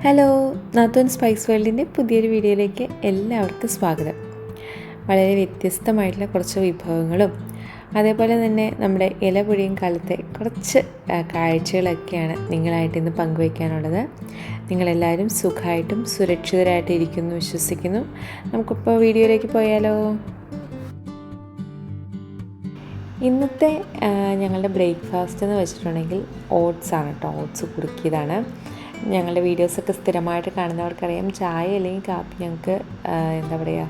Hello, നാത്തൂൻ spice വേൾഡിൻ്റെ പുതിയൊരു വീഡിയോയിലേക്ക് എല്ലാവർക്കും സ്വാഗതം. വളരെ വ്യത്യസ്തമായിട്ടുള്ള കുറച്ച് വിഭവങ്ങളും അതേപോലെ തന്നെ നമ്മുടെ ഇലപൊഴിയും കാലത്തെ കുറച്ച് കാഴ്ചകളൊക്കെയാണ് നിങ്ങളായിട്ട് ഇന്ന് പങ്കുവയ്ക്കാനുള്ളത്. നിങ്ങളെല്ലാവരും സുഖമായിട്ടും സുരക്ഷിതരായിട്ടും ഇരിക്കുന്നു വിശ്വസിക്കുന്നു. നമുക്കിപ്പോൾ വീഡിയോയിലേക്ക് പോയാലോ. ഇന്നത്തെ ഞങ്ങളുടെ ബ്രേക്ക്ഫാസ്റ്റ് എന്ന് വെച്ചിട്ടുണ്ടെങ്കിൽ ഓട്സ് ആണ് കേട്ടോ. ഓട്സ് കുറുക്കിയതാണ്. ഞങ്ങളുടെ വീഡിയോസൊക്കെ സ്ഥിരമായിട്ട് കാണുന്നവർക്കറിയാം, ചായ അല്ലെങ്കിൽ കാപ്പി ഞങ്ങൾക്ക് എന്താ പറയുക,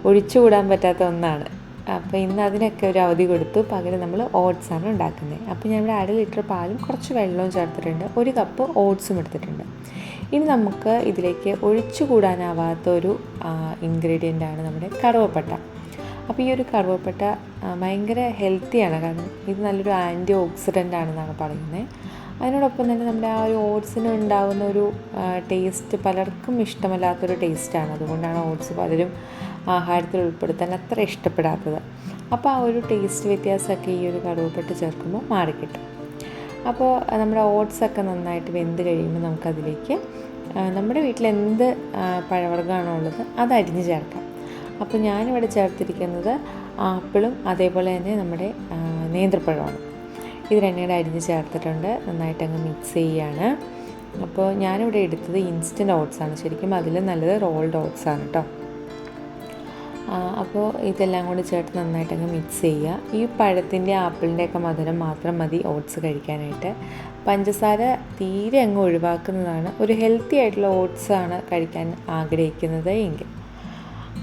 ഒഴിച്ചുകൂടാൻ പറ്റാത്ത ഒന്നാണ്. അപ്പോൾ ഇന്ന് അതിനൊക്കെ ഒരു അവധി കൊടുത്തു. പകരം നമ്മൾ ഓട്സാണ് ഉണ്ടാക്കുന്നത്. അപ്പോൾ ഞാൻ ഇവിടെ 1/2 ലിറ്റർ പാലും കുറച്ച് വെള്ളവും ചേർത്തിട്ടുണ്ട്. 1 കപ്പ് ഓട്സും എടുത്തിട്ടുണ്ട്. ഇനി നമുക്ക് ഇതിലേക്ക് ഒഴിച്ചുകൂടാനാവാത്തൊരു ഇൻഗ്രീഡിയൻ്റാണ് നമ്മുടെ കറുവപ്പട്ട. അപ്പോൾ ഈ ഒരു കറുവപ്പട്ട ഭയങ്കര ഹെൽത്തിയാണ്, കാരണം ഇത് നല്ലൊരു ആൻറ്റി ഓക്സിഡൻ്റ് ആണെന്നാണ് പറയുന്നത്. അതിനോടൊപ്പം തന്നെ നമ്മുടെ ആ ഒരു ഓട്സിന് ഉണ്ടാകുന്ന ഒരു ടേസ്റ്റ് പലർക്കും ഇഷ്ടമല്ലാത്തൊരു ടേസ്റ്റാണ്. അതുകൊണ്ടാണ് ഓട്സ് പലരും ആഹാരത്തിൽ ഉൾപ്പെടുത്താൻ അത്ര ഇഷ്ടപ്പെടാത്തത്. അപ്പോൾ ആ ഒരു ടേസ്റ്റ് വ്യത്യാസമൊക്കെ ഈ ഒരു കറുവപ്പട്ട ചേർക്കുമ്പോൾ മാറിക്കിട്ടും. അപ്പോൾ നമ്മുടെ ഓട്സൊക്കെ നന്നായിട്ട് വെന്ത് കഴിയുമ്പോൾ നമുക്കതിലേക്ക് നമ്മുടെ വീട്ടിൽ എന്ത് പഴവർഗ്ഗമാണോ ഉള്ളത് അത് അരിഞ്ഞ് ചേർക്കാം. അപ്പോൾ ഞാനിവിടെ ചേർത്തിരിക്കുന്നത് ആപ്പിളും അതേപോലെ തന്നെ നമ്മുടെ നേന്ത്രപ്പഴമാണ്. ഇത് രണ്ടും അരിഞ്ഞ് ചേർത്തിട്ടുണ്ട്. നന്നായിട്ടങ്ങ് മിക്സ് ചെയ്യുകയാണ്. അപ്പോൾ ഞാനിവിടെ എടുത്തത് ഇൻസ്റ്റൻറ്റ് ഓട്സാണ്. ശരിക്കും അതിൽ നല്ലത് റോൾഡ് ഓട്സാണ് കേട്ടോ. അപ്പോൾ ഇതെല്ലാം കൂടി ചേർത്ത് നന്നായിട്ടങ്ങ് മിക്സ് ചെയ്യുക. ഈ പഴത്തിൻ്റെ ആപ്പിളിൻ്റെയൊക്കെ മധുരം മാത്രം മതി ഓട്സ് കഴിക്കാനായിട്ട്. പഞ്ചസാര തീരെ അങ്ങ് ഒഴിവാക്കുന്നതാണ്. ഒരു ഹെൽത്തി ആയിട്ടുള്ള ഓട്സാണ് കഴിക്കാൻ ആഗ്രഹിക്കുന്നത് എങ്കിൽ.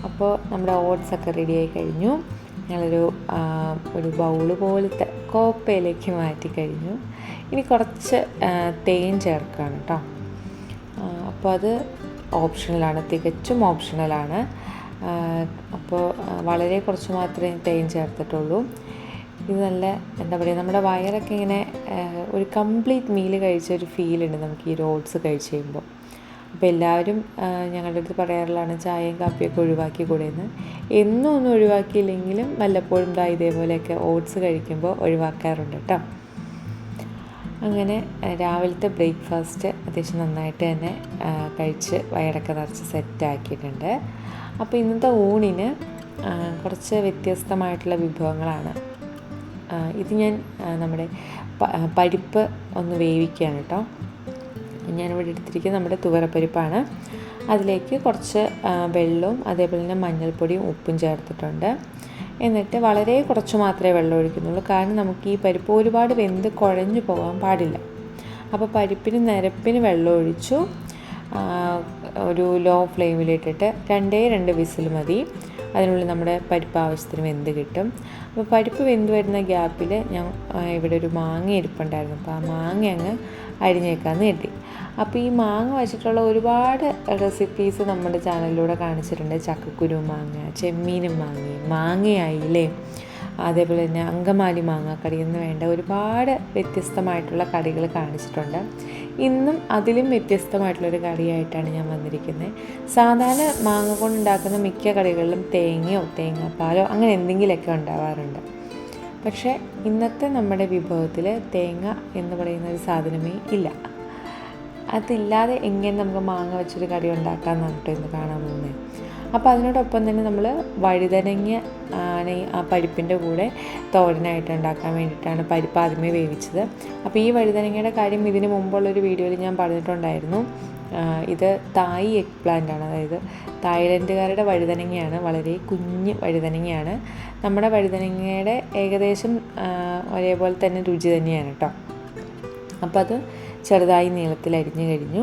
അപ്പോൾ നമ്മുടെ ഓട്സൊക്കെ റെഡിയായി കഴിഞ്ഞു. ഞങ്ങളൊരു ബൗള് പോലത്തെ കോപ്പയിലേക്ക് മാറ്റി കഴിഞ്ഞു. ഇനി കുറച്ച് തേൻ ചേർക്കുകയാണ് കേട്ടോ. അപ്പോൾ അത് ഓപ്ഷണലാണ്, തികച്ചും ഓപ്ഷണലാണ്. അപ്പോൾ വളരെ കുറച്ച് മാത്രമേ തേൻ ചേർത്തിട്ടുള്ളൂ. ഇത് നല്ല എന്താ പറയുക, നമ്മുടെ വയറൊക്കെ ഇങ്ങനെ ഒരു കംപ്ലീറ്റ് മീൽ കഴിച്ച ഒരു ഫീലുണ്ട് നമുക്ക് ഈ ഓട്സ് കഴിച്ച് കഴിയുമ്പോൾ. അപ്പോൾ എല്ലാവരും ഞങ്ങളുടെ അടുത്ത് പറയാറുള്ളതാണ് ചായയും കാപ്പിയൊക്കെ ഒഴിവാക്കി കൂടെയെന്ന്. എന്നും ഒന്നും ഒഴിവാക്കിയില്ലെങ്കിലും വല്ലപ്പോഴും ഇതേപോലെയൊക്കെ ഓട്സ് കഴിക്കുമ്പോൾ ഒഴിവാക്കാറുണ്ട് കേട്ടോ. അങ്ങനെ രാവിലത്തെ ബ്രേക്ക്ഫാസ്റ്റ് അത്യാവശ്യം നന്നായിട്ട് തന്നെ കഴിച്ച് വയറൊക്കെ നിറച്ച് സെറ്റാക്കിയിട്ടുണ്ട്. അപ്പോൾ ഇന്നത്തെ ഊണിന് കുറച്ച് വ്യത്യസ്തമായിട്ടുള്ള വിഭവങ്ങളാണ്. ഇത് ഞാൻ നമ്മുടെ പരിപ്പ് ഒന്ന് വേവിക്കുകയാണ് കേട്ടോ. ഞാനിവിടെ എടുത്തിരിക്കുന്നത് നമ്മുടെ തുവരപ്പരിപ്പാണ്. അതിലേക്ക് കുറച്ച് വെള്ളവും അതേപോലെ തന്നെ മഞ്ഞൾപ്പൊടിയും ഉപ്പും ചേർത്തിട്ടുണ്ട്. എന്നിട്ട് വളരെ കുറച്ച് മാത്രമേ വെള്ളം ഒഴിക്കുന്നുള്ളൂ, കാരണം നമുക്ക് ഈ പരിപ്പ് ഒരുപാട് വെന്ത് കുഴഞ്ഞു പോകാൻ പാടില്ല. അപ്പോൾ പരിപ്പിന് നിരപ്പിന് വെള്ളം ഒഴിച്ചു. ഒരു ലോ ഫ്ലെയിമിലിട്ടിട്ട് 2 വിസിൽ മതി. അതിനുള്ളിൽ നമ്മുടെ പരിപ്പ് ആവശ്യത്തിന് വെന്ത് കിട്ടും. അപ്പോൾ പരിപ്പ് വെന്ത് വരുന്ന ഗ്യാപ്പിൽ ഞാൻ ഇവിടെ ഒരു മാങ്ങ ഇരിപ്പുണ്ടായിരുന്നു. അപ്പോൾ ആ മാങ്ങ അങ്ങ് അരിഞ്ഞേക്കാമെന്ന് കരുതി. അപ്പോൾ ഈ മാങ്ങ വെച്ചിട്ടുള്ള ഒരുപാട് റെസിപ്പീസ് നമ്മുടെ ചാനലിലൂടെ കാണിച്ചിട്ടുണ്ട്. ചക്കക്കുരു മാങ്ങ, ചെമ്മീനും മാങ്ങയായില്ലേ, അതേപോലെ തന്നെ അങ്കമാലി മാങ്ങാക്കറി എന്ന് വേണ്ട ഒരുപാട് വ്യത്യസ്തമായിട്ടുള്ള കറികൾ കാണിച്ചിട്ടുണ്ട്. ഇന്നും അതിലും വ്യത്യസ്തമായിട്ടുള്ളൊരു കറിയായിട്ടാണ് ഞാൻ വന്നിരിക്കുന്നത്. സാധാരണ മാങ്ങ കൊണ്ടുണ്ടാക്കുന്ന മിക്ക കറികളിലും തേങ്ങയോ തേങ്ങാപ്പാലോ അങ്ങനെ എന്തെങ്കിലുമൊക്കെ ഉണ്ടാവാറുണ്ട്. പക്ഷേ ഇന്നത്തെ നമ്മുടെ വിഭവത്തിൽ തേങ്ങ എന്ന് പറയുന്ന ഒരു സാധനമേ ഇല്ല. അതില്ലാതെ എങ്ങനെ നമുക്ക് മാങ്ങ വെച്ചൊരു കറി ഉണ്ടാക്കാമെന്നാണ് കേട്ടോ ഇന്ന് കാണാൻ പോകുന്നത്. അപ്പോൾ അതിനോടൊപ്പം തന്നെ നമ്മൾ വഴുതനങ്ങ ആണ് ആ പരിപ്പിൻ്റെ കൂടെ തോരനായിട്ട് ഉണ്ടാക്കാൻ വേണ്ടിയിട്ടാണ് പരിപ്പ് ആദ്യമേ വേവിച്ചത്. അപ്പോൾ ഈ വഴുതനങ്ങയുടെ കാര്യം ഇതിന് മുമ്പുള്ളൊരു വീഡിയോയിൽ ഞാൻ പറഞ്ഞിട്ടുണ്ടായിരുന്നു. ഇത് തായ് എഗ് പ്ലാന്റ് ആണ്, അതായത് തായ്ലൻഡുകാരുടെ വഴുതനങ്ങയാണ്. വളരെ കുഞ്ഞ് വഴുതനങ്ങയാണ്. നമ്മുടെ വഴുതനങ്ങയുടെ ഏകദേശം ഒരേപോലെ തന്നെ രുചി തന്നെയാണ് കേട്ടോ. അപ്പോൾ അത് ചെറുതായി നീളത്തിൽ അരിഞ്ഞു കഴിഞ്ഞു.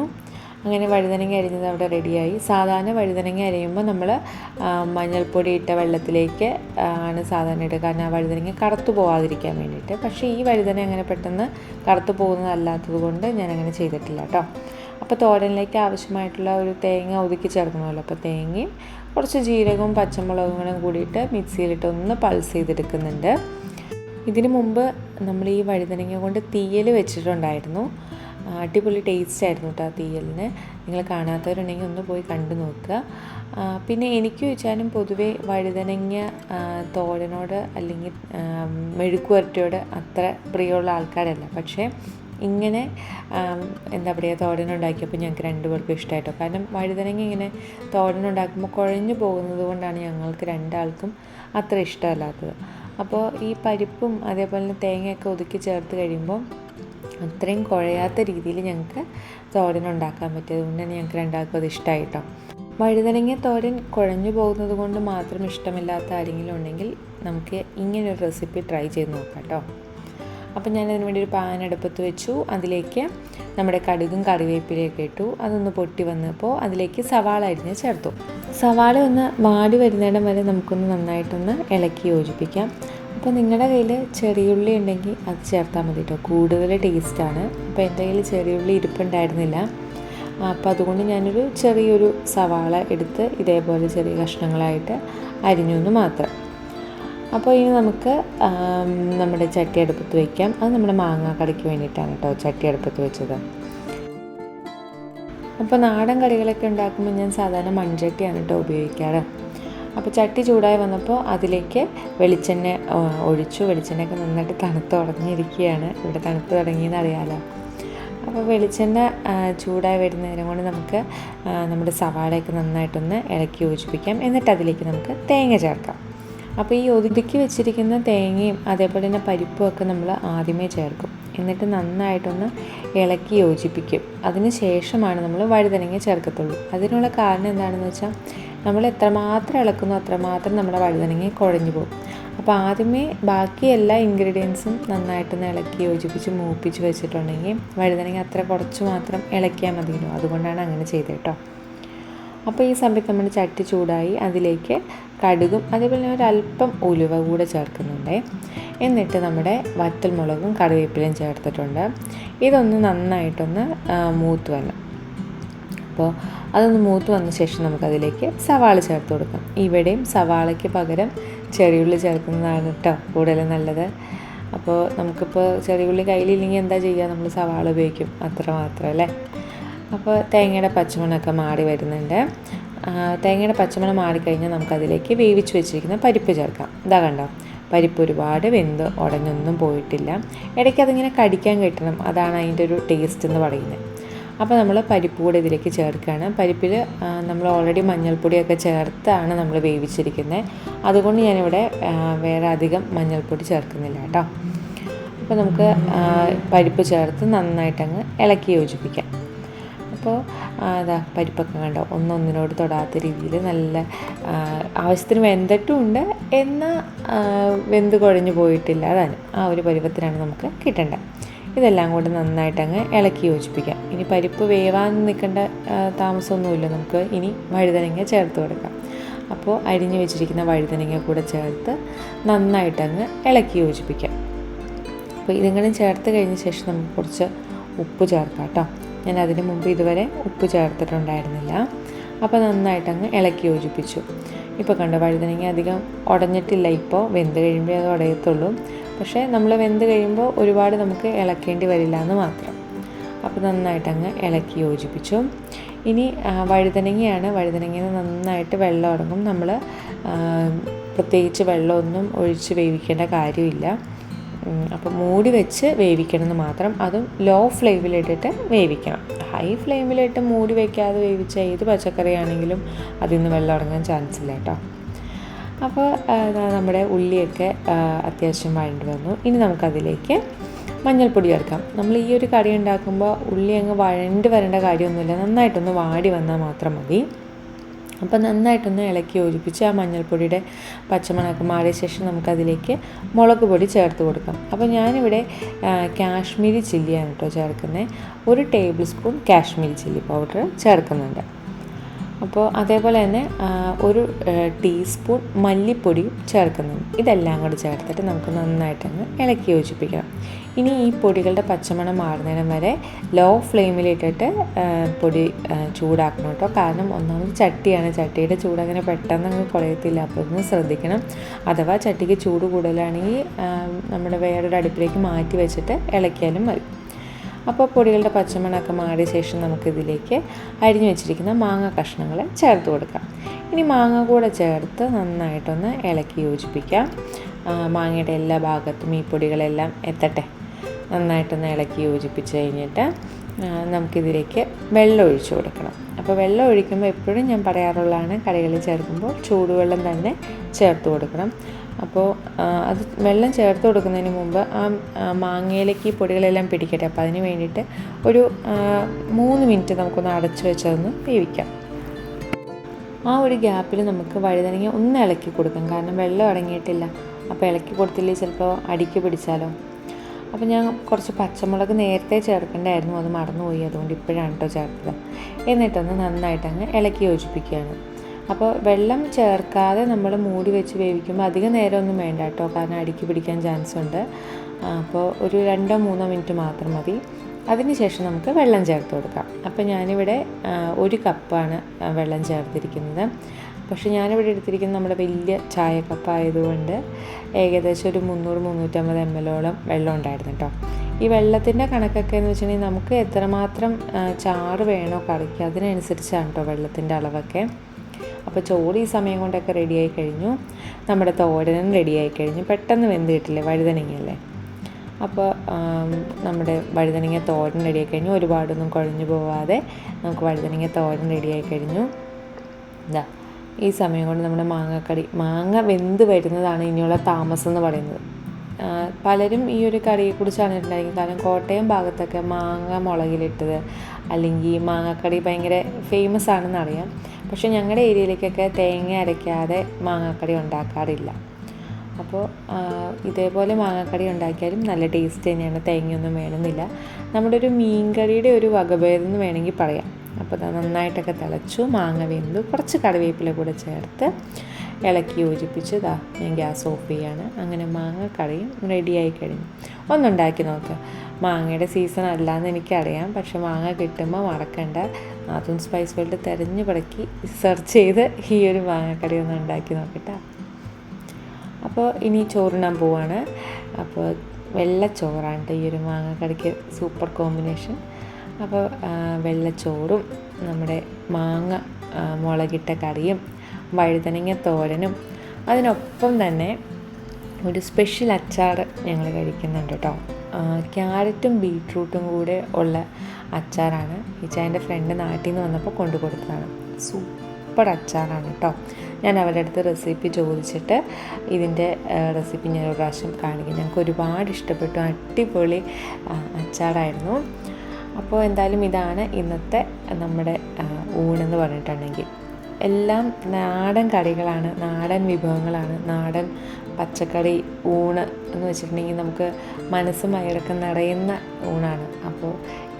അങ്ങനെ വഴുതനങ്ങ അരിഞ്ഞത് അവിടെ റെഡിയായി. സാധാരണ വഴുതനങ്ങ അരിയുമ്പോൾ നമ്മൾ മഞ്ഞൾപ്പൊടി ഇട്ട വെള്ളത്തിലേക്ക് ആണ് സാധാരണ ഇടുക, കാരണം ആ വഴുതനങ്ങ കറുത്തു പോകാതിരിക്കാൻ വേണ്ടിയിട്ട്. പക്ഷേ ഈ വഴുതന അങ്ങനെ പെട്ടെന്ന് കറുത്തു പോകുന്നതല്ലാത്തത് കൊണ്ട് ഞാനങ്ങനെ ചെയ്തിട്ടില്ല കേട്ടോ. അപ്പോൾ തോരനിലേക്ക് ആവശ്യമായിട്ടുള്ള ഒരു തേങ്ങ ഒതുക്കി ചേർക്കണമല്ലോ. അപ്പോൾ തേങ്ങയും കുറച്ച് ജീരകവും പച്ചമുളകും കൂടിയിട്ട് മിക്സിയിലിട്ട് ഒന്ന് പൾസ് ചെയ്തെടുക്കുന്നുണ്ട്. ഇതിനു മുമ്പ് നമ്മൾ ഈ വഴുതനങ്ങ കൊണ്ട് തീയൽ വെച്ചിട്ടുണ്ടായിരുന്നു. അടിപൊളി ടേസ്റ്റ് ആയിരുന്നു കേട്ടോ ആ തീയലിന്. നിങ്ങൾ കാണാത്തവരുണ്ടെങ്കിൽ ഒന്ന് പോയി കണ്ടു നോക്കുക. പിന്നെ എനിക്ക് വെച്ചാലും പൊതുവേ വഴുതനങ്ങ തോരനോട് അല്ലെങ്കിൽ മെഴുക്ക് വരട്ടിയോട് അത്ര പ്രിയമുള്ള ആൾക്കാരല്ല. പക്ഷേ ഇങ്ങനെ എന്താ പറയുക തോരനുണ്ടാക്കിയപ്പോൾ ഞങ്ങൾക്ക് രണ്ടുപേർക്കും ഇഷ്ടമായിട്ടോ. കാരണം വഴുതനങ്ങ ഇങ്ങനെ തോരനുണ്ടാക്കുമ്പോൾ കുഴഞ്ഞു പോകുന്നത് കൊണ്ടാണ് ഞങ്ങൾക്ക് രണ്ടാൾക്കും അത്ര ഇഷ്ടമല്ലാത്തത്. അപ്പോൾ ഈ പരിപ്പും അതേപോലെ തന്നെ തേങ്ങയൊക്കെ ഒതുക്കി ചേർത്ത് കഴിയുമ്പോൾ അത്രയും കുഴയാത്ത രീതിയിൽ ഞങ്ങൾക്ക് തോരനുണ്ടാക്കാൻ പറ്റിയത് കൊണ്ട് തന്നെ ഞങ്ങൾക്ക് രണ്ടാൾക്കും അത് ഇഷ്ടമായിട്ടോ. വഴുതനങ്ങ തോരൻ കുഴഞ്ഞു പോകുന്നത് കൊണ്ട് മാത്രം ഇഷ്ടമില്ലാത്ത ആരെങ്കിലും ഉണ്ടെങ്കിൽ നമുക്ക് ഇങ്ങനൊരു റെസിപ്പി ട്രൈ ചെയ്ത് നോക്കാം കേട്ടോ. അപ്പം ഞാനതിന് വേണ്ടി ഒരു പാൻ അടുപ്പത്ത് വെച്ചു. അതിലേക്ക് നമ്മുടെ കടുകും കറിവേപ്പിലയൊക്കെ ഇട്ടു. അതൊന്ന് പൊട്ടി വന്നപ്പോൾ അതിലേക്ക് സവാള അരിഞ്ഞ് ചേർത്തു. സവാള ഒന്ന് വാടി വരുന്നിടം വരെ നമുക്കൊന്ന് നന്നായിട്ടൊന്ന് ഇളക്കി യോജിപ്പിക്കാം. അപ്പോൾ നിങ്ങളുടെ കയ്യിൽ ചെറിയുള്ളി ഉണ്ടെങ്കിൽ അത് ചേർത്താൽ മതി കേട്ടോ, കൂടുതൽ ടേസ്റ്റാണ്. അപ്പോൾ എൻ്റെ കയ്യിൽ ചെറിയുള്ളി ഇരിപ്പുണ്ടായിരുന്നില്ല, അപ്പോൾ അതുകൊണ്ട് ഞാനൊരു ചെറിയൊരു സവാള എടുത്ത് ഇതേപോലെ ചെറിയ കഷ്ണങ്ങളായിട്ട് അരിഞ്ഞു എന്ന് മാത്രം. അപ്പോൾ ഇനി നമുക്ക് നമ്മുടെ ചട്ടി അടുപ്പത്ത് വയ്ക്കാം. അത് നമ്മുടെ മാങ്ങ കറിക്ക് വേണ്ടിയിട്ടാണ് കേട്ടോ ചട്ടി അടുപ്പത്ത് വെച്ചത്. അപ്പോൾ നാടൻ കറികളൊക്കെ ഉണ്ടാക്കുമ്പോൾ ഞാൻ സാധാരണ മൺചട്ടിയാണ് കേട്ടോ ഉപയോഗിക്കാറ്. അപ്പോൾ ചട്ടി ചൂടായി വന്നപ്പോൾ അതിലേക്ക് വെളിച്ചെണ്ണ ഒഴിച്ചു. വെളിച്ചെണ്ണയൊക്കെ നന്നായിട്ട് തണുത്ത് തുടങ്ങിയിരിക്കുകയാണ്, ഇവിടെ തണുപ്പ് തുടങ്ങിയെന്ന് അറിയാമല്ലോ. അപ്പോൾ വെളിച്ചെണ്ണ ചൂടായി വരുന്ന നേരം കൊണ്ട് നമുക്ക് നമ്മുടെ സവാളയൊക്കെ നന്നായിട്ടൊന്ന് ഇളക്കി യോജിപ്പിക്കാം. എന്നിട്ട് അതിലേക്ക് നമുക്ക് തേങ്ങ ചേർക്കാം. അപ്പോൾ ഈ ഒതുക്കി വെച്ചിരിക്കുന്ന തേങ്ങയും അതേപോലെ തന്നെ പരിപ്പും ഒക്കെ നമ്മൾ ആദ്യമേ ചേർക്കും. എന്നിട്ട് നന്നായിട്ടൊന്ന് ഇളക്കി യോജിപ്പിക്കും. അതിന് ശേഷമാണ് നമ്മൾ വഴുതനങ്ങ ചേർക്കത്തുള്ളൂ. അതിനുള്ള കാരണം എന്താണെന്ന് വെച്ചാൽ നമ്മൾ എത്രമാത്രം ഇളക്കുന്നോ അത്രമാത്രം നമ്മുടെ വഴുതനങ്ങ കുഴഞ്ഞു പോകും. അപ്പോൾ ആദ്യമേ ബാക്കി എല്ലാ ഇൻഗ്രീഡിയൻസും നന്നായിട്ടൊന്ന് ഇളക്കി യോജിപ്പിച്ച് മൂപ്പിച്ച് വെച്ചിട്ടുണ്ടെങ്കിൽ വഴുതനങ്ങ അത്ര കുറച്ച് മാത്രം ഇളക്കിയാൽ മതിയല്ലോ. അതുകൊണ്ടാണ് അങ്ങനെ ചെയ്തത് കേട്ടോ. അപ്പോൾ ഈ സമയത്ത് നമ്മുടെ ചട്ടി ചൂടായി അതിലേക്ക് കടുകും അതേപോലെ ഒരല്പം ഉലുവ കൂടെ ചേർക്കുന്നുണ്ട്. എന്നിട്ട് നമ്മുടെ വറ്റൽമുളകും കറിവേപ്പിലയും ചേർത്തിട്ടുണ്ട്. ഇതൊന്ന് നന്നായിട്ടൊന്ന് മൂത്ത് വരണം. അപ്പോൾ അതൊന്ന് മൂത്ത് വന്ന ശേഷം നമുക്കതിലേക്ക് സവാള ചേർത്ത് കൊടുക്കാം. ഇവിടെയും സവാളയ്ക്ക് പകരം ചെറിയുള്ളി ചേർക്കുന്നതാണ് കേട്ടോ കൂടുതൽ നല്ലത്. അപ്പോൾ നമുക്കിപ്പോൾ ചെറിയുള്ളി കയ്യിലില്ലെങ്കിൽ എന്താ ചെയ്യുക, നമ്മൾ സവാള ഉപയോഗിക്കും, അത്ര മാത്രം അല്ലേ. അപ്പോൾ തേങ്ങയുടെ പച്ചമണമൊക്കെ മാറി വരുന്നുണ്ട്. തേങ്ങയുടെ പച്ചമണം മാറിക്കഴിഞ്ഞാൽ നമുക്കതിലേക്ക് വേവിച്ച് വെച്ചിരിക്കുന്ന പരിപ്പ് ചേർക്കാം. ഇതാ കണ്ടോ, പരിപ്പ് ഒരുപാട് വെന്ത് ഉടഞ്ഞൊന്നും പോയിട്ടില്ല. ഇടയ്ക്ക് അതിങ്ങനെ കടിക്കാൻ കിട്ടണം, അതാണ് അതിൻ്റെ ഒരു ടേസ്റ്റ് എന്ന് പറയുന്നത്. അപ്പോൾ നമ്മൾ പരിപ്പ് കൂടെ ഇതിലേക്ക് ചേർക്കുകയാണ്. പരിപ്പിൽ നമ്മൾ ഓൾറെഡി മഞ്ഞൾപ്പൊടിയൊക്കെ ചേർത്താണ് നമ്മൾ വേവിച്ചിരിക്കുന്നത്. അതുകൊണ്ട് ഞാനിവിടെ വേറെ അധികം മഞ്ഞൾപ്പൊടി ചേർക്കുന്നില്ല കേട്ടോ. അപ്പോൾ നമുക്ക് പരിപ്പ് ചേർത്ത് നന്നായിട്ടങ്ങ് ഇളക്കി യോജിപ്പിക്കാം. അപ്പോൾ അതാ പരിപ്പൊക്കെ കണ്ടോ ഒന്നൊന്നിനോട് തൊടാത്ത രീതിയിൽ നല്ല ആവശ്യത്തിന് വെന്തിട്ടുമുണ്ട്, എന്നാൽ വെന്ത് കുഴഞ്ഞു പോയിട്ടില്ല. അതാണ് ആ ഒരു പരുവത്തിനാണ് നമുക്ക് കിട്ടേണ്ടത്. ഇതെല്ലാം കൂടി നന്നായിട്ടങ്ങ് ഇളക്കി യോജിപ്പിക്കാം. ഇനി പരിപ്പ് വേവാൻ നിൽക്കേണ്ട താമസമൊന്നുമില്ല, നമുക്ക് ഇനി വഴുതനങ്ങ ചേർത്ത് കൊടുക്കാം. അപ്പോൾ അരിഞ്ഞു വെച്ചിരിക്കുന്ന വഴുതനങ്ങ കൂടെ ചേർത്ത് നന്നായിട്ടങ്ങ് ഇളക്കി യോജിപ്പിക്കാം. അപ്പോൾ ഇതിങ്ങനെ ചേർത്ത് കഴിഞ്ഞ ശേഷം നമുക്ക് കുറച്ച് ഉപ്പ് ചേർക്കാം കേട്ടോ. ഞാൻ അതിന് മുമ്പ് ഇതുവരെ ഉപ്പ് ചേർത്തിട്ടുണ്ടായിരുന്നില്ല. അപ്പോൾ നന്നായിട്ടങ്ങ് ഇളക്കി യോജിപ്പിച്ചു. ഇപ്പോൾ കണ്ടോ വഴുതനങ്ങ അധികം ഉടഞ്ഞിട്ടില്ല, ഇപ്പോൾ വെന്ത് കഴിയുമ്പോൾ അത് ഉടയത്തുള്ളൂ. പക്ഷേ നമ്മൾ വെന്ത് കഴിയുമ്പോൾ ഒരുപാട് നമുക്ക് ഇളക്കേണ്ടി വരില്ല എന്ന് മാത്രം. അപ്പോൾ നന്നായിട്ടങ്ങ് ഇളക്കി യോജിപ്പിച്ചു. ഇനി വഴുതനങ്ങയാണ്. വഴുതനങ്ങയിൽ നിന്ന് നന്നായിട്ട് വെള്ളം ഇറങ്ങും. നമ്മൾ പ്രത്യേകിച്ച് വെള്ളമൊന്നും ഒഴിച്ച് വേവിക്കേണ്ട കാര്യമില്ല. അപ്പോൾ മൂടി വെച്ച് വേവിക്കണമെന്ന് മാത്രം. അതും ലോ ഫ്ലെയിമിലിട്ടിട്ട് വേവിക്കണം. ഹൈ ഫ്ലെയിമിലിട്ട് മൂടി വയ്ക്കാതെ വേവിച്ച ഏത് പച്ചക്കറിയാണെങ്കിലും അതിൽ നിന്ന് വെള്ളം ഇറങ്ങാൻ ചാൻസ് ഇല്ല കേട്ടോ. അപ്പോൾ നമ്മുടെ ഉള്ളിയൊക്കെ അത്യാവശ്യം വഴണ്ടി വന്നു. ഇനി നമുക്കതിലേക്ക് മഞ്ഞൾപ്പൊടി ചേർക്കാം. നമ്മൾ ഈ ഒരു കറി ഉണ്ടാക്കുമ്പോൾ ഉള്ളി അങ്ങ് വഴണ്ട് വരേണ്ട കാര്യമൊന്നുമില്ല, നന്നായിട്ടൊന്ന് വാടി വന്നാൽ മാത്രം മതി. അപ്പോൾ നന്നായിട്ടൊന്ന് ഇളക്കി യോജിപ്പിച്ച് ആ മഞ്ഞൾപ്പൊടിയുടെ പച്ചമണമൊക്കെ മാറിയ ശേഷം നമുക്കതിലേക്ക് മുളക് പൊടി ചേർത്ത് കൊടുക്കാം. അപ്പോൾ ഞാനിവിടെ കാശ്മീരി ചില്ലിയാണ് കേട്ടോ ചേർക്കുന്നത്. 1 table spoon Kashmiri chilli powder ചേർക്കുന്നുണ്ട്. അപ്പോൾ അതേപോലെ തന്നെ 1 ടീസ്പൂൺ മല്ലിപ്പൊടിയും ചേർക്കുന്നുണ്ട്. ഇതെല്ലാം കൂടി ചേർത്തിട്ട് നമുക്ക് നന്നായിട്ടങ്ങ് ഇളക്കി യോജിപ്പിക്കണം. ഇനി ഈ പൊടികളുടെ പച്ചമണം മാറുന്നതിനും വരെ ലോ ഫ്ലെയിമിലിട്ടിട്ട് പൊടി ചൂടാക്കണം കേട്ടോ. കാരണം ഒന്നാമത് ചട്ടിയാണ്, ചട്ടിയുടെ ചൂട് അങ്ങനെ പെട്ടെന്ന് അങ്ങ് കുഴയത്തില്ല. അപ്പോൾ ഒന്ന് ശ്രദ്ധിക്കണം. അഥവാ ചട്ടിക്ക് ചൂട് കൂടുതലാണെങ്കിൽ നമ്മുടെ വേറൊരു അടുപ്പിലേക്ക് മാറ്റി വെച്ചിട്ട് ഇളക്കിയാലും മതി. അപ്പോൾ പൊടികളുടെ പച്ചമണമൊക്കെ മാറിയ ശേഷം നമുക്കിതിലേക്ക് അരിഞ്ഞു വെച്ചിരിക്കുന്ന മാങ്ങ കഷ്ണങ്ങൾ ചേർത്ത് കൊടുക്കാം. ഇനി മാങ്ങ കൂടെ ചേർത്ത് നന്നായിട്ടൊന്ന് ഇളക്കി യോജിപ്പിക്കാം. മാങ്ങയുടെ എല്ലാ ഭാഗത്തും ഈ പൊടികളെല്ലാം എത്തട്ടെ. നന്നായിട്ടൊന്ന് ഇളക്കി യോജിപ്പിച്ച് കഴിഞ്ഞിട്ട് നമുക്കിതിലേക്ക് വെള്ളം ഒഴിച്ചു കൊടുക്കണം. അപ്പോൾ വെള്ളം ഒഴിക്കുമ്പോൾ എപ്പോഴും ഞാൻ പറയാറുള്ളതാണ്, കറികളിൽ ചേർക്കുമ്പോൾ ചൂടുവെള്ളം തന്നെ ചേർത്ത് കൊടുക്കണം. അപ്പോൾ അത് വെള്ളം ചേർത്ത് കൊടുക്കുന്നതിന് മുമ്പ് മാങ്ങയിലേക്ക് ഈ പൊടികളെല്ലാം പിടിക്കട്ടെ. അപ്പോൾ അതിന് വേണ്ടിയിട്ട് ഒരു 3 മിനിറ്റ് നമുക്കൊന്ന് അടച്ചു വെച്ചതൊന്ന് വേവിക്കാം. ആ ഒരു ഗ്യാപ്പിൽ നമുക്ക് വഴുതനങ്ങ ഒന്ന് ഇളക്കി കൊടുക്കാം, കാരണം വെള്ളം അടങ്ങിയിട്ടില്ല. അപ്പോൾ ഇളക്കി കൊടുത്തില്ലേ ചിലപ്പോൾ അടിക്ക് പിടിച്ചാലോ. അപ്പോൾ ഞാൻ കുറച്ച് പച്ചമുളക് നേരത്തെ ചേർക്കേണ്ടായിരുന്നു, അത് മറന്നുപോയി, അതുകൊണ്ട് ഇപ്പോഴാണ് കേട്ടോ ചേർത്തത്. എന്നിട്ടൊന്ന് നന്നായിട്ടങ്ങ് ഇളക്കി യോജിപ്പിക്കുകയാണ്. അപ്പോൾ വെള്ളം ചേർക്കാതെ നമ്മൾ മൂടി വെച്ച് വേവിക്കുമ്പോൾ അധികം നേരമൊന്നും വേണ്ട കേട്ടോ, കാരണം അടിക്ക് പിടിക്കാൻ ചാൻസ് ഉണ്ട്. അപ്പോൾ ഒരു 2-3 മിനിറ്റ് മാത്രം മതി. അതിനുശേഷം നമുക്ക് വെള്ളം ചേർത്ത് കൊടുക്കാം. അപ്പോൾ ഞാനിവിടെ 1 കപ്പാണ് വെള്ളം ചേർത്തിരിക്കുന്നത്. പക്ഷേ ഞാനിവിടെ എടുത്തിരിക്കുന്നത് നമ്മുടെ വലിയ ചായ കപ്പായതുകൊണ്ട് ഏകദേശം ഒരു 300-350 ml വെള്ളം ഉണ്ടായിരുന്നു കേട്ടോ. ഈ വെള്ളത്തിൻ്റെ കണക്കൊക്കെ എന്ന് വെച്ചിട്ടുണ്ടെങ്കിൽ നമുക്ക് എത്രമാത്രം ചാറ് വേണോ കറിക്ക് അതിനനുസരിച്ചാണ് കേട്ടോ വെള്ളത്തിൻ്റെ അളവൊക്കെ. അപ്പോൾ ചോറ് ഈ സമയം കൊണ്ടൊക്കെ റെഡിയായി കഴിഞ്ഞു. നമ്മുടെ തോരനും റെഡിയായി കഴിഞ്ഞു. പെട്ടെന്ന് വെന്ത് കിട്ടില്ലേ, വഴുതനങ്ങയല്ലേ. അപ്പോൾ നമ്മുടെ വഴുതനങ്ങ തോരൻ റെഡിയായി കഴിഞ്ഞു. ഒരുപാടൊന്നും കുഴഞ്ഞു പോവാതെ നമുക്ക് വഴുതനങ്ങ തോരൻ റെഡിയായി കഴിഞ്ഞു. ഇതാ ഈ സമയം കൊണ്ട് നമ്മുടെ മാങ്ങ വെന്ത് വരുന്നതാണ് ഇനിയുള്ള താമസം എന്ന് പറയുന്നത്. പലരും ഈ ഒരു കറിയെക്കുറിച്ചാണ് ഉണ്ടായിരിക്കും, കാരണം കോട്ടയം ഭാഗത്തൊക്കെ മാങ്ങ മുളകിലിട്ടത് അല്ലെങ്കിൽ മാങ്ങക്കറി ഭയങ്കര ഫേമസ് ആണെന്നറിയാം. പക്ഷേ ഞങ്ങളുടെ ഏരിയയിലേക്കൊക്കെ തേങ്ങ അരയ്ക്കാതെ മാങ്ങക്കറി ഉണ്ടാക്കാറില്ല. അപ്പോൾ ഇതേപോലെ മാങ്ങക്കറി ഉണ്ടാക്കിയാലും നല്ല ടേസ്റ്റ് തന്നെയാണ്, തേങ്ങയൊന്നും വേണമെന്നില്ല. നമ്മുടെ ഒരു മീൻകറിയുടെ ഒരു വകഭേദം എന്ന് വേണമെങ്കിൽ പറയാം. അപ്പോൾ അത് നന്നായിട്ടൊക്കെ തിളച്ചു, മാങ്ങ വെന്തു, കുറച്ച് കറിവേപ്പില കൂടെ ചേർത്ത് ഇളക്കി യോജിപ്പിച്ച് ഞാൻ ഗ്യാസ് ഓഫ് ചെയ്യാണ്. അങ്ങനെ മാങ്ങക്കറിയും റെഡിയായി കഴിഞ്ഞു. ഒന്നുണ്ടാക്കി നോക്ക്. മാങ്ങയുടെ സീസൺ അല്ലാന്ന് എനിക്കറിയാം, പക്ഷെ മാങ്ങ കിട്ടുമ്പോൾ മറക്കണ്ട, നാത്തൂൻ സ്പൈസ് വേൾഡ് തിരഞ്ഞു പടക്കി സെർച്ച് ചെയ്ത് ഈ ഒരു മാങ്ങക്കറി ഒന്ന് ഉണ്ടാക്കി നോക്കട്ടെ. അപ്പോൾ ഇനി ചോറിനാൻ പോവാണ്. അപ്പോൾ വെള്ളച്ചോറാണ് ഈ ഒരു മാങ്ങക്കറിക്ക് സൂപ്പർ കോമ്പിനേഷൻ. അപ്പോൾ വെള്ളച്ചോറും നമ്മുടെ മാങ്ങ മുളകിട്ട കറിയും വഴുതനങ്ങ തോരനും അതിനൊപ്പം തന്നെ ഒരു സ്പെഷ്യൽ അച്ചാർ ഞങ്ങൾ കഴിക്കുന്നുണ്ട് കേട്ടോ. ക്യാരറ്റും ബീട്രൂട്ടും കൂടെ ഉള്ള അച്ചാറാണ്. ഇച്ചായൻ്റെ ഫ്രണ്ട് നാട്ടിൽ നിന്ന് വന്നപ്പോൾ കൊണ്ടു കൊടുത്തതാണ്. സൂപ്പർ അച്ചാറാണ് കേട്ടോ. ഞാൻ അവരുടെ അടുത്ത് റെസിപ്പി ചോദിച്ചിട്ട് ഇതിൻ്റെ റെസിപ്പി ഞാൻ ഒരു പ്രാവശ്യം കാണിക്കും. ഞങ്ങൾക്ക് ഒരുപാട് ഇഷ്ടപ്പെട്ടു, അടിപൊളി അച്ചാറായിരുന്നു. അപ്പോൾ എന്തായാലും ഇതാണ് ഇന്നത്തെ നമ്മുടെ ഊണെന്ന് പറഞ്ഞിട്ടുണ്ടെങ്കിൽ. എല്ലാം നാടൻ കറികളാണ്, നാടൻ വിഭവങ്ങളാണ്, നാടൻ പച്ചക്കറി ഊണ് എന്ന് വെച്ചിട്ടുണ്ടെങ്കിൽ നമുക്ക് മനസ്സും വയറൊക്കെ നിറയുന്ന ഊണാണ്. അപ്പോൾ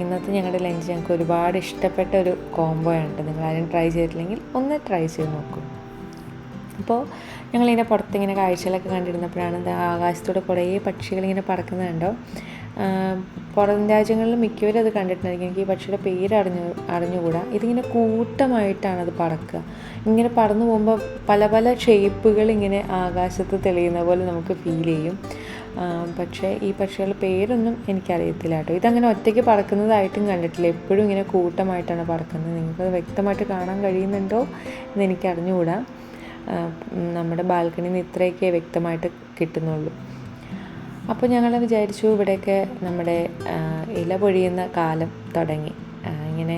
ഇന്നത്തെ ഞങ്ങളുടെ ലഞ്ച് ഞങ്ങൾക്ക് ഒരുപാട് ഇഷ്ടപ്പെട്ട ഒരു കോംബോയാണ്. നിങ്ങളാരും ട്രൈ ചെയ്തിട്ടില്ലെങ്കിൽ ഒന്ന് ട്രൈ ചെയ്ത് നോക്കൂ. അപ്പോൾ ഞങ്ങളിങ്ങനെ പുറത്തിങ്ങനെ കാഴ്ചകളൊക്കെ കണ്ടിരുന്നപ്പോഴാണ് ആകാശത്തോടെ കുറേ പക്ഷികളിങ്ങനെ പറക്കുന്നത് കണ്ടോ. പുറം രാജ്യങ്ങളിൽ മിക്കവരും അത് കണ്ടിട്ടുണ്ടായിരിക്കും. എനിക്ക് ഈ പക്ഷിയുടെ പേര് അറിഞ്ഞുകൂടാ. ഇതിങ്ങനെ കൂട്ടമായിട്ടാണ് അത് പറക്കുക. ഇങ്ങനെ പറന്നു പോകുമ്പോൾ പല പല ഷേപ്പുകൾ ഇങ്ങനെ ആകാശത്ത് തെളിയുന്ന പോലെ നമുക്ക് ഫീൽ ചെയ്യും. പക്ഷേ ഈ പക്ഷികളുടെ പേരൊന്നും എനിക്കറിയത്തില്ല കേട്ടോ. ഇതങ്ങനെ ഒറ്റയ്ക്ക് പറക്കുന്നതായിട്ടും കണ്ടിട്ടില്ല, എപ്പോഴും ഇങ്ങനെ കൂട്ടമായിട്ടാണ് പറക്കുന്നത്. നിങ്ങൾക്കത് വ്യക്തമായിട്ട് കാണാൻ കഴിയുന്നുണ്ടോ എന്ന് എനിക്കറിഞ്ഞുകൂടാ. നമ്മുടെ ബാൽക്കണിയിൽ നിന്ന് ഇത്രയൊക്കെ വ്യക്തമായിട്ട് കിട്ടുന്നുള്ളൂ. അപ്പോൾ ഞങ്ങൾ വിചാരിച്ചു ഇവിടെയൊക്കെ നമ്മുടെ ഇല പൊഴിയുന്ന കാലം തുടങ്ങി. ഇങ്ങനെ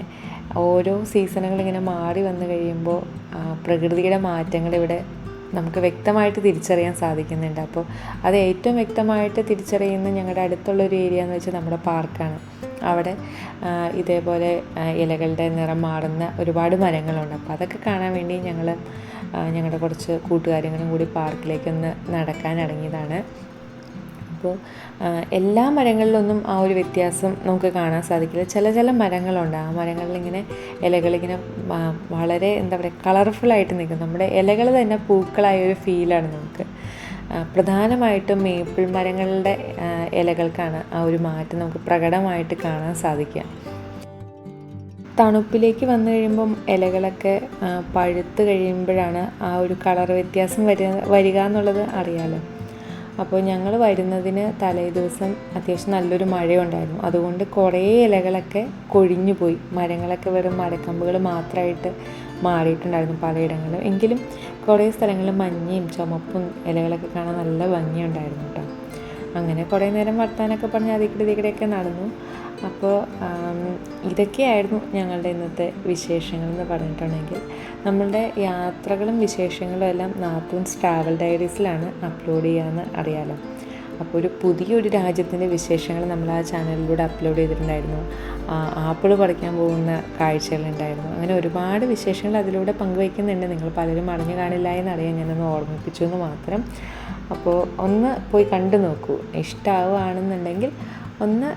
ഓരോ സീസണുകളിങ്ങനെ മാറി വന്നു കഴിയുമ്പോൾ പ്രകൃതിയുടെ മാറ്റങ്ങൾ ഇവിടെ നമുക്ക് വ്യക്തമായിട്ട് തിരിച്ചറിയാൻ സാധിക്കുന്നുണ്ട്. അപ്പോൾ അത് ഏറ്റവും വ്യക്തമായിട്ട് തിരിച്ചറിയുന്ന ഞങ്ങളുടെ അടുത്തുള്ളൊരു ഏരിയ എന്ന് വെച്ചാൽ നമ്മുടെ പാർക്കാണ്. അവിടെ ഇതേപോലെ ഇലകളുടെ നിറം മാറുന്ന ഒരുപാട് മരങ്ങളുണ്ട്. അപ്പോൾ അതൊക്കെ കാണാൻ വേണ്ടി ഞങ്ങളുടെ കുറച്ച് കൂട്ടുകാര്യങ്ങളും കൂടി പാർക്കിലേക്കൊന്ന് നടക്കാൻ ഇറങ്ങിയതാണ്. അപ്പോൾ എല്ലാ മരങ്ങളിലൊന്നും ആ ഒരു വ്യത്യാസം നമുക്ക് കാണാൻ സാധിക്കില്ല. ചില മരങ്ങളുണ്ട്, ആ മരങ്ങളിലിങ്ങനെ ഇലകളിങ്ങനെ വളരെ എന്താ പറയുക കളർഫുള്ളായിട്ട് നിൽക്കും. നമ്മുടെ ഇലകൾ തന്നെ പൂക്കളായ ഒരു ഫീലാണ് നമുക്ക്. പ്രധാനമായിട്ടും മേപ്പിൾ മരങ്ങളുടെ ഇലകൾക്കാണ് ആ ഒരു മാറ്റം നമുക്ക് പ്രകടമായിട്ട് കാണാൻ സാധിക്കുക. തണുപ്പിലേക്ക് വന്നു കഴിയുമ്പം ഇലകളൊക്കെ പഴുത്ത് കഴിയുമ്പോഴാണ് ആ ഒരു കളർ വ്യത്യാസം വരിക എന്നുള്ളത് അറിയാമല്ലോ. അപ്പോൾ ഞങ്ങൾ വരുന്നതിന് തലേ ദിവസം അത്യാവശ്യം നല്ലൊരു മഴയുണ്ടായിരുന്നു. അതുകൊണ്ട് കുറേ ഇലകളൊക്കെ കൊഴിഞ്ഞു പോയി. മരങ്ങളൊക്കെ വെറും മരക്കമ്പുകൾ മാത്രമായിട്ട് മാറിയിട്ടുണ്ടായിരുന്നു പലയിടങ്ങളിലും. എങ്കിലും കുറേ സ്ഥലങ്ങളിൽ മഞ്ഞയും ചുമപ്പും ഇലകളൊക്കെ കാണാൻ നല്ല ഭംഗിയുണ്ടായിരുന്നു കേട്ടോ. അങ്ങനെ കുറേ നേരം വർത്താനൊക്കെ പറഞ്ഞ് അതിക്കടെയൊക്കെ നടന്നു. അപ്പോൾ ഇതൊക്കെയായിരുന്നു ഞങ്ങളുടെ ഇന്നത്തെ വിശേഷങ്ങളെന്ന് പറഞ്ഞിട്ടുണ്ടെങ്കിൽ. നമ്മളുടെ യാത്രകളും വിശേഷങ്ങളും എല്ലാം നാത്തൂൻസ് ട്രാവൽ ഡയറീസിലാണ് അപ്ലോഡ് ചെയ്യാമെന്ന് അറിയാലോ. അപ്പോൾ ഒരു പുതിയൊരു രാജ്യത്തിൻ്റെ വിശേഷങ്ങൾ നമ്മൾ ആ ചാനലിലൂടെ അപ്ലോഡ് ചെയ്തിട്ടുണ്ടായിരുന്നു. ആപ്പിൾ പറിക്കാൻ പോകുന്ന കാഴ്ചകളുണ്ടായിരുന്നു. അങ്ങനെ ഒരുപാട് വിശേഷങ്ങൾ അതിലൂടെ പങ്കുവയ്ക്കുന്നുണ്ട്. നിങ്ങൾ പലരും അറിഞ്ഞു കാണില്ല എന്നറിയാം, ഞാനൊന്ന് ഓർമ്മിപ്പിച്ചു എന്ന് മാത്രം. അപ്പോൾ ഒന്ന് പോയി കണ്ടു നോക്കൂ. ഇഷ്ടമാവുകയാണെന്നുണ്ടെങ്കിൽ ഒന്ന്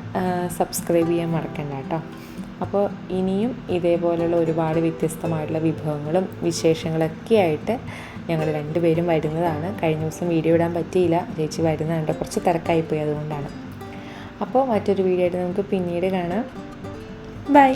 സബ്സ്ക്രൈബ് ചെയ്യാൻ മറക്കണ്ട കേട്ടോ. അപ്പോൾ ഇനിയും ഇതേപോലെയുള്ള ഒരുപാട് വ്യത്യസ്തമായിട്ടുള്ള വിഭവങ്ങളും വിശേഷങ്ങളൊക്കെ ആയിട്ട് ഞങ്ങൾ രണ്ടുപേരും വരുന്നതാണ്. കഴിഞ്ഞ ദിവസം വീഡിയോ ഇടാൻ പറ്റിയില്ല, ചേച്ചി വരുന്നുണ്ട്, കുറച്ച് തിരക്കായിപ്പോയി, അതുകൊണ്ടാണ്. അപ്പോൾ മറ്റൊരു വീഡിയോ ആയിട്ട് നമുക്ക് പിന്നീട് കാണാം. ബൈ.